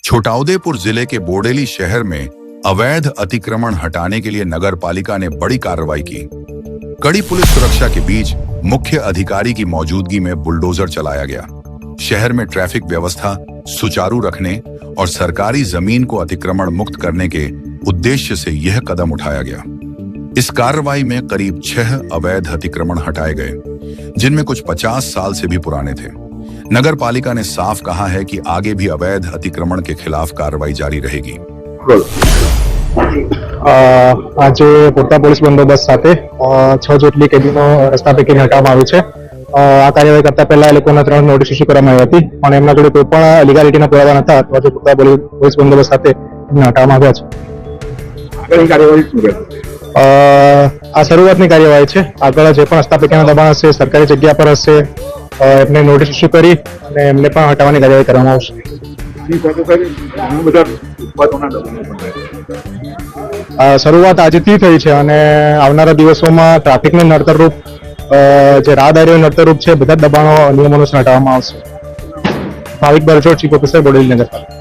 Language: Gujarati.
छोटाउदेपुर जिले के बोडेली शहर में अवैध अतिक्रमण हटाने के लिए नगर पालिका ने बड़ी कार्रवाई की। कड़ी पुलिस सुरक्षा के बीच मुख्य अधिकारी की मौजूदगी में बुलडोजर चलाया गया। शहर में ट्रैफिक व्यवस्था सुचारू रखने और सरकारी जमीन को अतिक्रमण मुक्त करने के उद्देश्य से यह कदम उठाया गया। इस कार्रवाई में करीब 6 अवैध अतिक्रमण हटाए गए, जिनमें कुछ 50 साल से भी पुराने थे। नगर पालिका ने साफ कहा है कि आगे भी अवैध अतिक्रमण के खिलाफ कार्रवाई जारी रहेगी। आज પૂરતા પોલીસ બંદોબસ્ત સાથે 6 જેટલી કેબિનો રસ્તા પૈકી હટાવવામાં આવી છે। આ કાર્યવાહી કરતા પહેલા એ લોકોને 3 નોટિસ ઇસ્યુ કરવામાં આવી હતી, પણ એમના જોડે કોઈ પણ લીગાલિટીના પુરાવા નતા, તો આજે પૂરતા પોલીસ બંદોબસ્ત સાથે એમને હટાવવામાં આવ્યા છે। આગળની કાર્યવાહી શું રહેશે? આ શરૂઆતની કાર્યવાહી છે। આગળ જે પણ રસ્તા પૈકીના દબાણ હશે, સરકારી જગ્યા પર હશે, એમને નોટિસ ઇસ્યુ કરી અને એમને પણ હટાવવાની કાર્યવાહી કરવામાં આવશે। આની સાથે ઘણા બધા ઉત્પાદનોના દબાણો પણ રહે છે। શરૂઆત આજથી થઈ છે અને આવનારા દિવસોમાં ટ્રાફિકને નડતરરૂપ જે રાહદારીઓ નડતરરૂપ છે બધા જ દબાણો નિયમોનુસાર હટાવવામાં આવશે। ભાવિક બરજોડ, ચીફ ઓફિસર, બોડેલી નગરપાલિકા।